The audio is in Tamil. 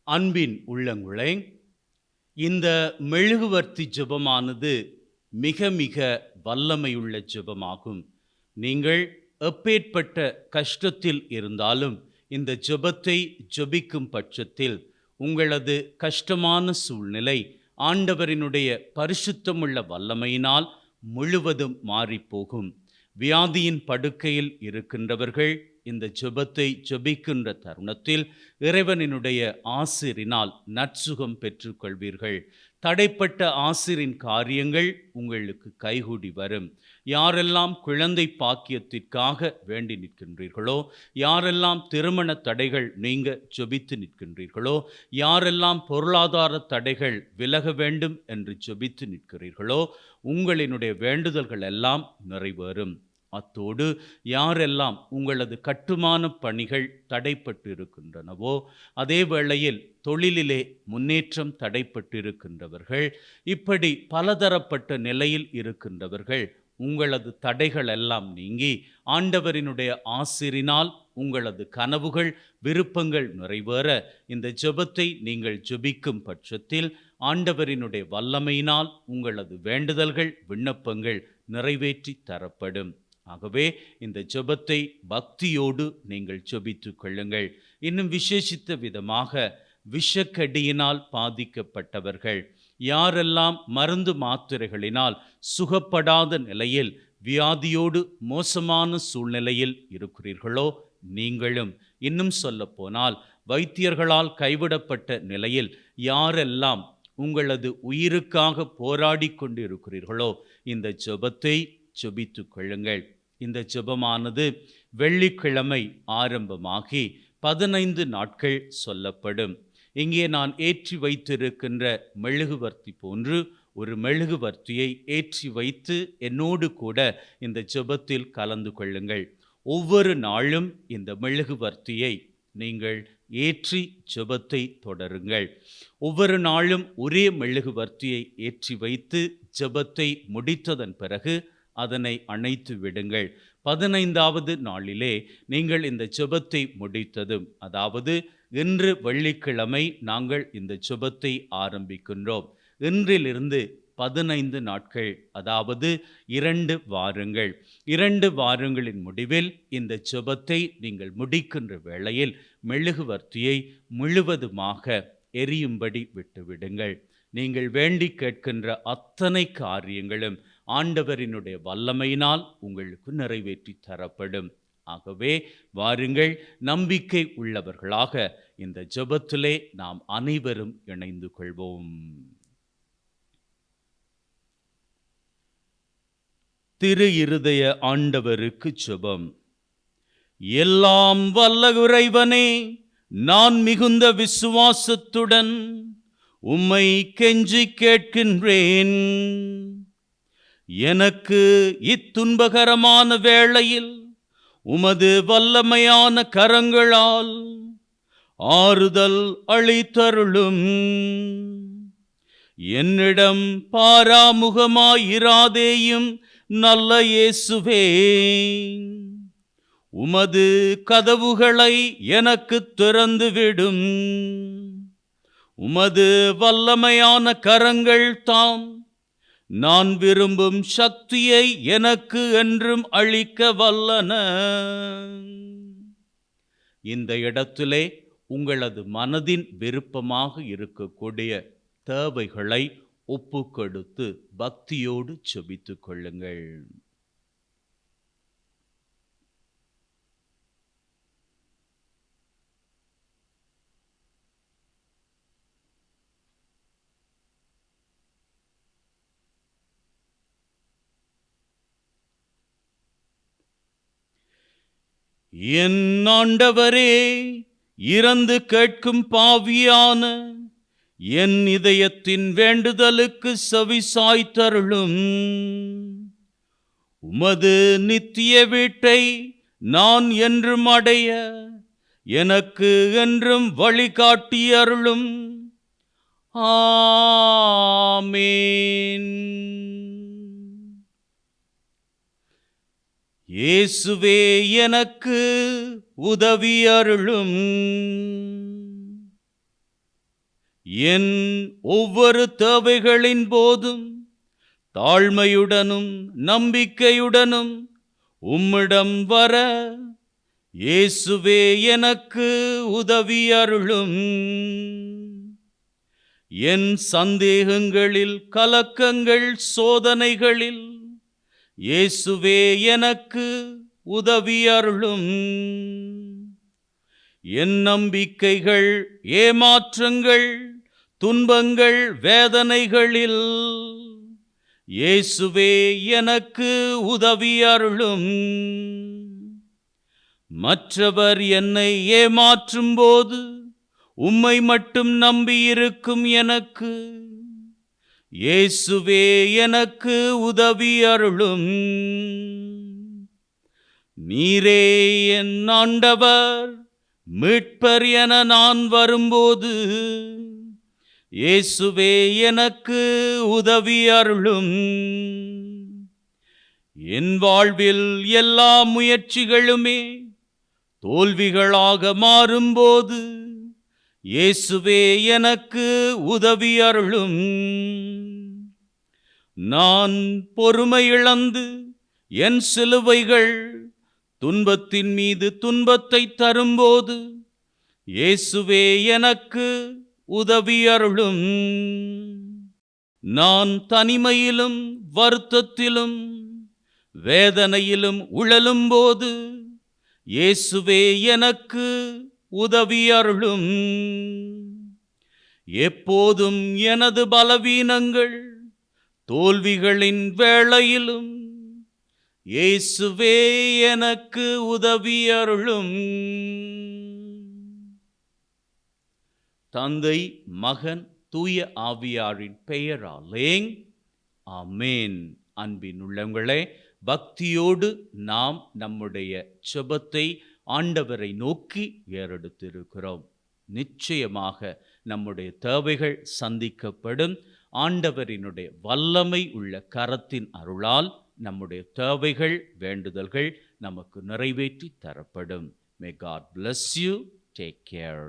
அன்பின் உள்ளங்களே, இந்த மெழுகுவர்த்தி ஜெபமானது மிக மிக வல்லமையுள்ள ஜெபமாகும். நீங்கள் எப்பேற்பட்ட கஷ்டத்தில் இருந்தாலும் இந்த ஜெபத்தை ஜெபிக்கும் பட்சத்தில் உங்களது கஷ்டமான சூழ்நிலை ஆண்டவரினுடைய பரிசுத்தமுள்ள வல்லமையினால் முழுவதும் மாறிப்போகும். வியாதியின் படுக்கையில் இருக்கின்றவர்கள் இந்த ஜெபத்தை ஜெபிக்கின்ற தருணத்தில் இறைவனினுடைய ஆசிரினால் நற்சுகம் பெற்றுக்கொள்வீர்கள். தடைப்பட்ட ஆசிரின் காரியங்கள் உங்களுக்கு கைகூடி வரும். யாரெல்லாம் குழந்தை பாக்கியத்திற்காக வேண்டி நிற்கின்றீர்களோ, யாரெல்லாம் திருமண தடைகள் நீங்க ஜெபித்து நிற்கின்றீர்களோ, யாரெல்லாம் பொருளாதார தடைகள் விலக வேண்டும் என்று ஜெபித்து நிற்கிறீர்களோ, உங்களினுடைய வேண்டுதல்கள் எல்லாம் நிறைவேறும். அத்தோடு யாரெல்லாம் உங்களது கட்டுமான பணிகள் தடைப்பட்டு இருக்கின்றனவோ, அதே வேளையில் தொழிலிலே முன்னேற்றம் தடைப்பட்டு இருக்கின்றவர்கள், இப்படி பலதரப்பட்ட நிலையில் இருக்கின்றவர்கள், உங்களது தடைகள் எல்லாம் நீங்கி ஆண்டவரினுடைய ஆசிரினால் உங்களது கனவுகள் விருப்பங்கள் நிறைவேற இந்த ஜெபத்தை நீங்கள் ஜெபிக்கும் பட்சத்தில் ஆண்டவரினுடைய வல்லமையினால் உங்களது வேண்டுதல்கள் விண்ணப்பங்கள் நிறைவேற்றி தரப்படும். ஆகவே இந்த ஜெபத்தை பக்தியோடு நீங்கள் ஜெபித்துக் கொள்ளுங்கள். இன்னும் விசேஷித்த விதமாக விஷக்கடியினால் பாதிக்கப்பட்டவர்கள், யாரெல்லாம் மருந்து மாத்திரைகளினால் சுகப்படாத நிலையில் வியாதியோடு மோசமான சூழ்நிலையில் இருக்கிறீர்களோ, நீங்களும் இன்னும் சொல்லப்போனால் வைத்தியர்களால் கைவிடப்பட்ட நிலையில் யாரெல்லாம் உங்களது உயிருக்காக போராடி கொண்டு இருக்கிறீர்களோ, இந்த ஜெபத்தை ஜெபித்துக் கொள்ளுங்கள். இந்த ஜெபமானது வெள்ளிக்கிழமை ஆரம்பமாகி 15 நாட்கள் சொல்லப்படும். இங்கே நான் ஏற்றி வைத்திருக்கின்ற மெழுகுவர்த்தி போன்று ஒரு மெழுகுவர்த்தியை ஏற்றி வைத்து என்னோடு கூட இந்த ஜெபத்தில் கலந்து கொள்ளுங்கள். ஒவ்வொரு நாளும் இந்த மெழுகுவர்த்தியை நீங்கள் ஏற்றி ஜெபத்தை தொடருங்கள். ஒவ்வொரு நாளும் ஒரே மெழுகுவர்த்தியை ஏற்றி வைத்து ஜெபத்தை முடித்ததன் பிறகு அதனை அணைத்து விடுங்கள். 15வது நாளிலே நீங்கள் இந்த ஜெபத்தை முடித்ததும், அதாவது இன்று வெள்ளிக்கிழமை நாங்கள் இந்த ஜெபத்தை ஆரம்பிக்கின்றோம். இன்றிலிருந்து 15 நாட்கள், அதாவது 2 வாரங்கள். 2 வாரங்களின் முடிவில் இந்த ஜெபத்தை நீங்கள் முடிக்கின்ற வேளையில் மெழுகுவர்த்தியை முழுவதுமாக எரியும்படி விட்டுவிடுங்கள். நீங்கள் வேண்டி கேட்கின்ற அத்தனை காரியங்களும் ஆண்டவரினுடைய வல்லமையினால் உங்களுக்கு நிறைவேற்றி தரப்படும். ஆகவே வாருங்கள், நம்பிக்கை உள்ளவர்களாக இந்த ஜெபத்திலே நாம் அனைவரும் இணைந்து கொள்வோம். திரு இருதய ஆண்டவருக்கு ஜெபம். எல்லாம் வல்ல இறைவனே, நான் மிகுந்த விசுவாசத்துடன் உம்மை கெஞ்சி கேட்கின்றேன். எனக்கு இத்துன்பகரமான வேளையில் உமது வல்லமையான கரங்களால் ஆறுதல் அளித்தருளும். என்னிடம் பாராமுகமாயிராதேயும் நல்ல இயேசுவே, உமது கதவுகளை எனக்கு திறந்துவிடும். உமது வல்லமையான கரங்கள் தாம் நான் விரும்பும் சக்தியை எனக்கு என்றும் அளிக்க வல்லன. இந்த இடத்திலே உங்களது மனதின் விருப்பமாக இருக்கக்கூடிய தேவைகளை ஒப்புக்கொடுத்து பக்தியோடு ஜெபித்துக் கொள்ளுங்கள். என் ஆண்டவரே, இறந்து கேட்கும் பாவியான என் இதயத்தின் வேண்டுதலுக்கு செவிசாய்த்தருளும். உமது நித்திய வீட்டை நான் என்றும் அடைய எனக்கு என்றும் வழிகாட்டி அருளும். ஆமேன். இயேசுவே, எனக்கு உதவி அருளும். என் ஒவ்வொரு தேவைகளின் போதும் தாழ்மையுடனும் நம்பிக்கையுடனும் உம்மிடம் வர இயேசுவே எனக்கு உதவி அருளும். என் சந்தேகங்களில், கலக்கங்கள், சோதனைகளில் இயேசுவே எனக்கு உதவி அருளும். என் நம்பிக்கைகள், ஏமாற்றங்கள், துன்பங்கள், வேதனைகளில் இயேசுவே எனக்கு உதவி அருளும். மற்றவர் என்னை ஏமாற்றும் போது உம்மை மட்டும் நம்பியிருக்கும் எனக்கு இயேசுவே எனக்கு உதவி அருளும். நீரே என் ஆண்டவர், மீட்பர் என நான் வரும்போது இயேசுவே எனக்கு உதவி அருளும். என் வாழ்வில் எல்லா முயற்சிகளுமே தோல்விகளாக மாறும்போது இயேசுவே எனக்கு உதவி அருளும். நான் பொறுமை இழந்து என் சிலுவைகள் துன்பத்தின் மீது துன்பத்தை தரும்போது இயேசுவே எனக்கு உதவி அருளும். நான் தனிமையிலும் வருத்தத்திலும் வேதனையிலும் உழலும் போது இயேசுவே எனக்கு உதவி அருளும். எப்போதும் எனது பலவீனங்கள், தோல்விகளின் வேளையிலும் இயேசுவே எனக்கு உதவி அருளும். தந்தை, மகன், தூய ஆவியாரின் பெயராலே ஆமென். அன்பின் உள்ளங்களே, பக்தியோடு நாம் நம்முடைய ஜெபத்தை ஆண்டவரை நோக்கி ஏறெடுத்திருக்கிறோம். நிச்சயமாக நம்முடைய தேவைகள் சந்திக்கப்படும். ஆண்டவரினுடைய வல்லமை உள்ள கரத்தின் அருளால் நம்முடைய தேவைகள், வேண்டுதல்கள் நமக்கு நிறைவேற்றி தரப்படும். May God bless you. Take care.